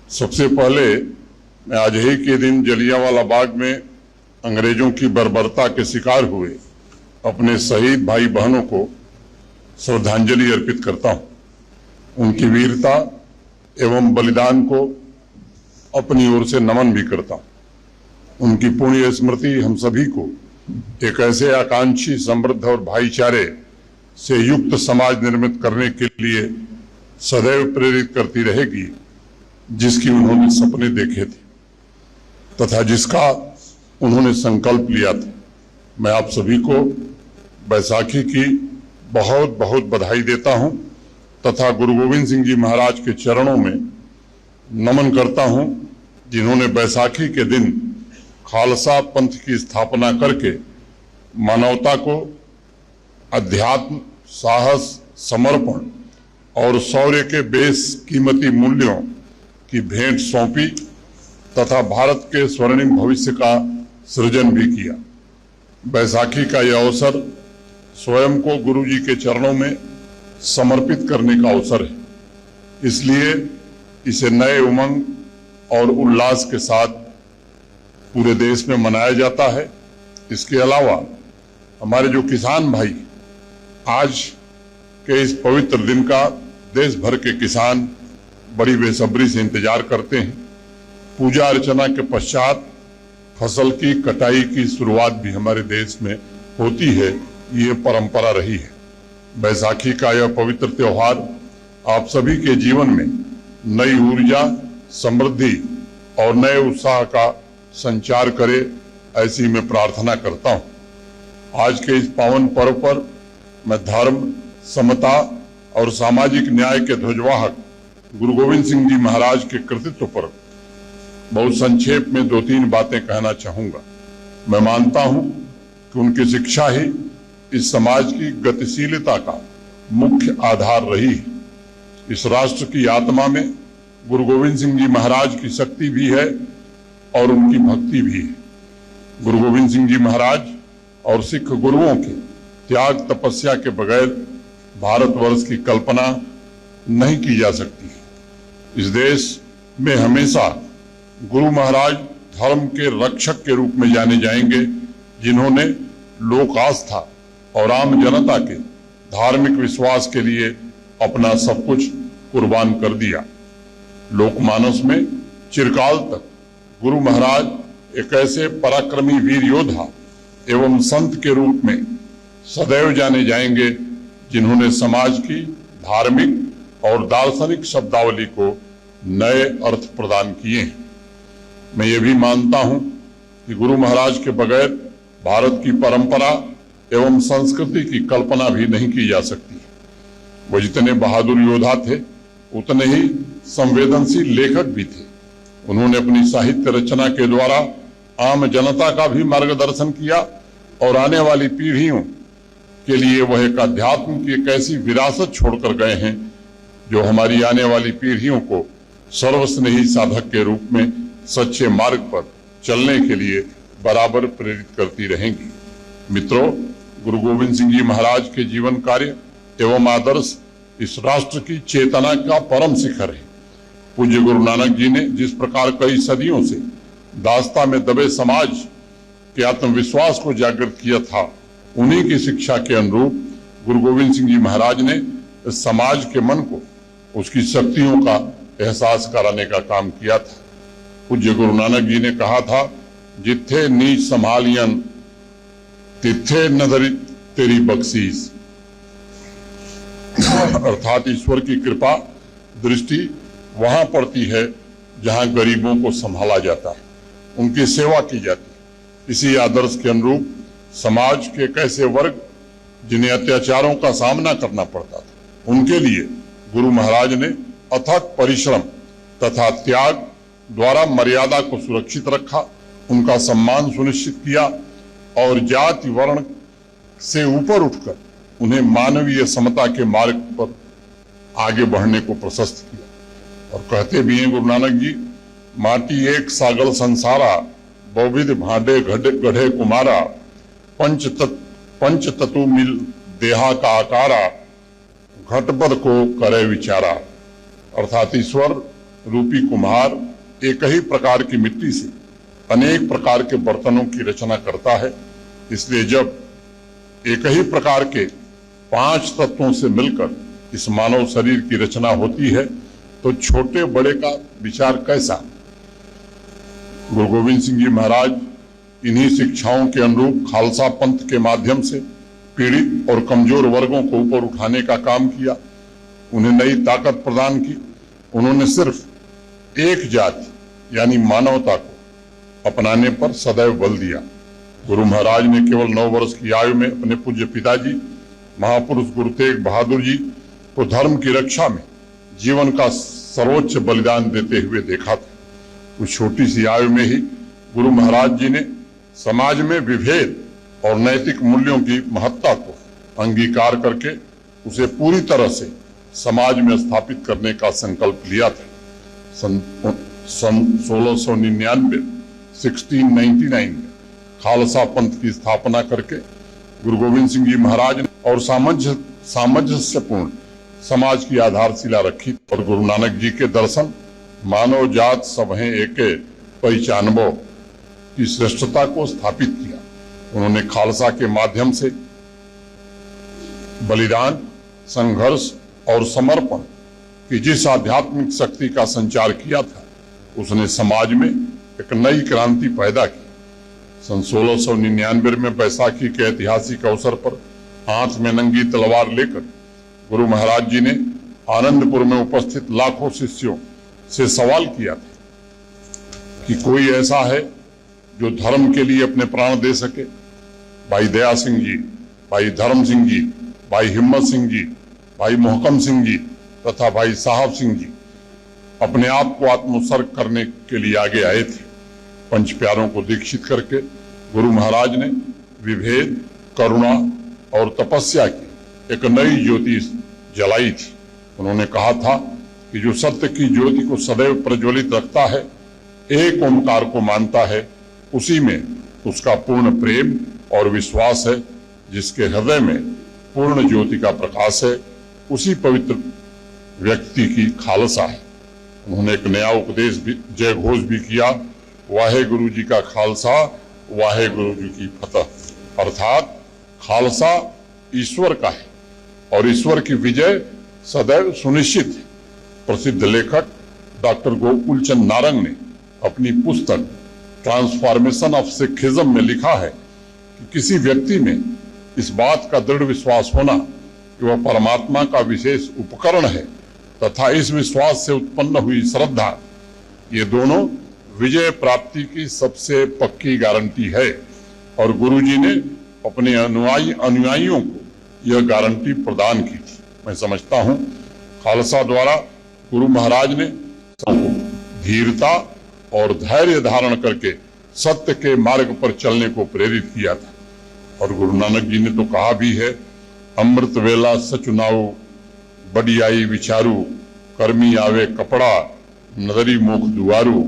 सबसे पहले मैं आज ही के दिन जलियांवाला बाग में अंग्रेजों की बर्बरता के शिकार हुए अपने शहीद भाई बहनों को श्रद्धांजलि अर्पित करता हूं। उनकी वीरता एवं बलिदान को अपनी ओर से नमन भी करता हूं। उनकी पुण्य स्मृति हम सभी को एक ऐसे आकांक्षी, समृद्ध और भाईचारे से युक्त समाज निर्मित करने के लिए सदैव प्रेरित करती रहेगी, जिसकी उन्होंने सपने देखे थे तथा जिसका उन्होंने संकल्प लिया था। मैं आप सभी को बैसाखी की बहुत बहुत बधाई देता हूं तथा गुरु गोविंद सिंह जी महाराज के चरणों में नमन करता हूं, जिन्होंने बैसाखी के दिन खालसा पंथ की स्थापना करके मानवता को अध्यात्म, साहस, समर्पण और शौर्य के बेशकीमती मूल्यों की भेंट सौंपी तथा भारत के स्वर्णिम भविष्य का सृजन भी किया। बैसाखी का यह अवसर स्वयं को गुरु जी के चरणों में समर्पित करने का अवसर है, इसलिए इसे नए उमंग और उल्लास के साथ पूरे देश में मनाया जाता है। इसके अलावा हमारे जो किसान भाई आज के इस पवित्र दिन का देश भर के किसान बड़ी बेसब्री से इंतजार करते हैं। पूजा अर्चना के पश्चात फसल की कटाई की शुरुआत भी हमारे देश में होती है, ये परंपरा रही है। बैसाखी का यह पवित्र त्योहार आप सभी के जीवन में नई ऊर्जा, समृद्धि और नए उत्साह का संचार करे, ऐसी मैं प्रार्थना करता हूं। आज के इस पावन पर्व पर मैं धर्म, समता और सामाजिक न्याय के ध्वजवाहक गुरु गोविंद सिंह जी महाराज के कृतित्व पर बहुत संक्षेप में 2-3 बातें कहना चाहूंगा। मैं मानता हूं कि उनकी शिक्षा ही इस समाज की गतिशीलता का मुख्य आधार रही है। इस राष्ट्र की आत्मा में गुरु गोविंद सिंह जी महाराज की शक्ति भी है और उनकी भक्ति भी है। गुरु गोविंद सिंह जी महाराज और सिख गुरुओं के त्याग तपस्या के बगैर भारतवर्ष की कल्पना नहीं की जा सकती। इस देश में हमेशा गुरु महाराज धर्म के रक्षक के रूप में जाने जाएंगे, जिन्होंने लोक आस्था और आम जनता के धार्मिक विश्वास के लिए अपना सब कुछ कुर्बान कर दिया। लोकमानस में चिरकाल तक गुरु महाराज एक ऐसे पराक्रमी वीर योद्धा एवं संत के रूप में सदैव जाने जाएंगे, जिन्होंने समाज की धार्मिक और दार्शनिक शब्दावली को नए अर्थ प्रदान किए हैं। मैं ये भी मानता हूं कि गुरु महाराज के बगैर भारत की परंपरा एवं संस्कृति की कल्पना भी नहीं की जा सकती। वो जितने बहादुर योद्धा थे, उतने ही संवेदनशील लेखक भी थे। उन्होंने अपनी साहित्य रचना के द्वारा आम जनता का भी मार्गदर्शन किया और आने वाली पीढ़ियों के लिए वह एक अध्यात्म की एक ऐसी विरासत छोड़कर गए हैं, जो हमारी आने वाली पीढ़ियों को सर्वस्नेही साधक के रूप में सच्चे मार्ग पर चलने के लिए बराबर प्रेरित करती रहेंगी। मित्रों, गुरु गोविंद सिंह जी महाराज के जीवन कार्य एवं आदर्श इस राष्ट्र की चेतना का परम शिखर है। पूज्य गुरु नानक जी ने जिस प्रकार कई सदियों से दास्ता में दबे समाज के आत्मविश्वास को जागृत किया था, उन्हीं की शिक्षा के अनुरूप गुरु गोविंद सिंह जी महाराज ने समाज के मन को उसकी शक्तियों का एहसास कराने का काम किया था। पूज्य गुरु नानक जी ने कहा था, जिथे नीच संभालियन तिथे नजर तेरी बख्शीश। अर्थात ईश्वर की कृपा दृष्टि वहां पड़ती है जहां गरीबों को संभाला जाता है, उनकी सेवा की जाती है। इसी आदर्श के अनुरूप समाज के एक ऐसे वर्ग जिन्हें अत्याचारों का सामना करना पड़ता था, उनके लिए गुरु महाराज ने अथक परिश्रम तथा त्याग द्वारा मर्यादा को सुरक्षित रखा, उनका सम्मान सुनिश्चित किया और जाति वर्ण से ऊपर उठकर उन्हें मानवीय समता के मार्ग पर आगे बढ़ने को प्रशस्त किया। और कहते भी हैं गुरु नानक जी, माटी एक सागल संसारा, बहुविध भांडे गढ़े कुमारा, पंच तत्व मिल देहा का आकारा, घटपद को करे विचारा। अर्थात ईश्वर रूपी कुम्हार एक ही प्रकार की मिट्टी से अनेक प्रकार के बर्तनों की रचना करता है। इसलिए जब एक ही प्रकार के 5 तत्वों से मिलकर इस मानव शरीर की रचना होती है तो छोटे बड़े का विचार कैसा। गुरु गोविंद सिंह जी महाराज इन्हीं शिक्षाओं के अनुरूप खालसा पंथ के माध्यम से पीड़ित और कमजोर वर्गों को ऊपर उठाने का काम किया, उन्हें नई ताकत प्रदान की। उन्होंने सिर्फ एक जाति यानी मानवता को अपनाने पर सदैव बल दिया। गुरु महाराज ने केवल 9 वर्ष की आयु में अपने पूज्य पिताजी महापुरुष गुरु तेग बहादुर जी को धर्म की रक्षा में जीवन का सर्वोच्च बलिदान देते हुए देखा था। उस छोटी सी आयु में ही गुरु महाराज जी ने समाज में विभेद और नैतिक मूल्यों की महत्ता को अंगीकार करके उसे पूरी तरह से समाज में स्थापित करने का संकल्प लिया था। सन 1699 में खालसा पंथ की स्थापना करके गुरु गोविंद सिंह जी महाराज ने और सामंजस्यपूर्ण समाज की आधारशिला रखी और गुरु नानक जी के दर्शन मानव जात सब हैं एके पहचानबो की श्रेष्ठता को स्थापित किया। उन्होंने खालसा के माध्यम से बलिदान, संघर्ष और समर्पण की जिस आध्यात्मिक शक्ति का संचार किया था उसने समाज में एक नई क्रांति पैदा की। सन 1699 में बैसाखी के ऐतिहासिक अवसर पर हाथ में नंगी तलवार लेकर गुरु महाराज जी ने आनंदपुर में उपस्थित लाखों शिष्यों से सवाल किया था कि कोई ऐसा है जो धर्म के लिए अपने प्राण दे सके। भाई दया सिंह जी, भाई धर्म सिंह जी, भाई हिम्मत सिंह जी, भाई मोहकम सिंह जी तथा भाई साहब सिंह जी अपने आप को आत्मोत्सर्ग करने के लिए आगे आए थे। पंच प्यारों को दीक्षित करके गुरु महाराज ने विभेद, करुणा और तपस्या की एक नई ज्योति जलाई थी। उन्होंने कहा था कि जो सत्य की ज्योति को सदैव प्रज्वलित रखता है, एक ओंकार को मानता है, उसी में उसका पूर्ण प्रेम और विश्वास है। जिसके हृदय में पूर्ण ज्योति का प्रकाश है, उसी पवित्र व्यक्ति की खालसा है। उन्होंने एक नया उपदेश भी, जय घोष भी किया, वाहे गुरु जी का खालसा, वाहे गुरु जी की फतह। अर्थात खालसा ईश्वर का है और ईश्वर की विजय सदैव सुनिश्चित है। प्रसिद्ध लेखक डॉक्टर गोकुल चंद नारंग ने अपनी पुस्तक ट्रांसफॉर्मेशन ऑफ सिखिज्म में लिखा है कि किसी व्यक्ति में इस बात का दृढ़ विश्वास होना कि वह परमात्मा का विशेष उपकरण है तथा इस विश्वास से उत्पन्न हुई श्रद्धा, ये दोनों विजय प्राप्ति की सबसे पक्की गारंटी है। और गुरुजी ने अपने अनुयायियों को यह गारंटी प्रदान की थी। मैं समझता हूँ खालसा द्वारा गुरु महाराज ने सबको धीरता और धैर्य धारण करके सत्य के मार्ग पर चलने को प्रेरित किया था। और गुरु नानक जी ने तो कहा भी है, अमृत वेला सचुनाऊ बड़ी आई विचारू, कर्मी आवे कपड़ा नदरी मुख दुआरू,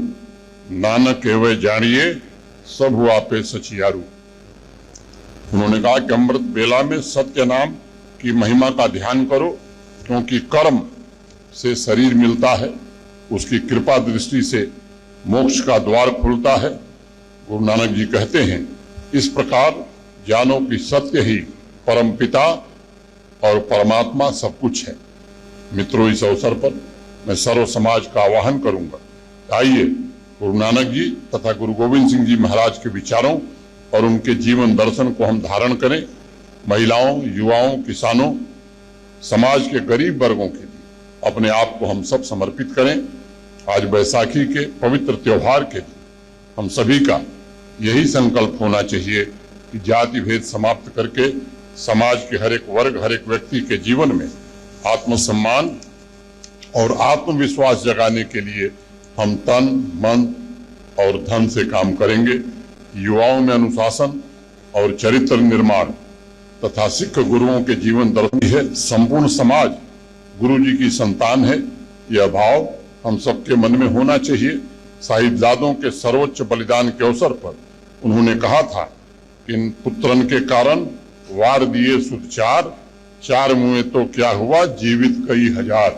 नानक एवे जानिए सब हुआ पे सचियारू। उन्होंने कहा कि अमृत बेला में सत्य नाम की महिमा का ध्यान करो, क्योंकि कर्म से शरीर मिलता है, उसकी कृपा दृष्टि से मोक्ष का द्वार खुलता है। गुरु नानक जी कहते हैं, इस प्रकार जानो कि सत्य ही परमपिता और परमात्मा सब कुछ है। मित्रों, इस अवसर पर मैं सर्व समाज का आह्वान करूंगा, आइए गुरु नानक जी तथा गुरु गोविंद सिंह जी महाराज के विचारों और उनके जीवन दर्शन को हम धारण करें। महिलाओं, युवाओं, किसानों, समाज के गरीब वर्गों के लिए अपने आप को हम सब समर्पित करें। आज बैसाखी के पवित्र त्योहार के दिन हम सभी का यही संकल्प होना चाहिए कि जाति भेद समाप्त करके समाज के हर एक वर्ग, हर एक व्यक्ति के जीवन में आत्मसम्मान और आत्मविश्वास जगाने के लिए हम तन, मन और धन से काम करेंगे। युवाओं में अनुशासन और चरित्र निर्माण तथा सिख गुरुओं के जीवन दर्शन है। संपूर्ण समाज गुरु जी की संतान है, यह भाव हम सबके मन में होना चाहिए। साहिबजादों के सर्वोच्च बलिदान के अवसर पर उन्होंने कहा था कि इन पुत्रन के कारण वार दिए सुध चार, चार मुए तो क्या हुआ जीवित कई हजार।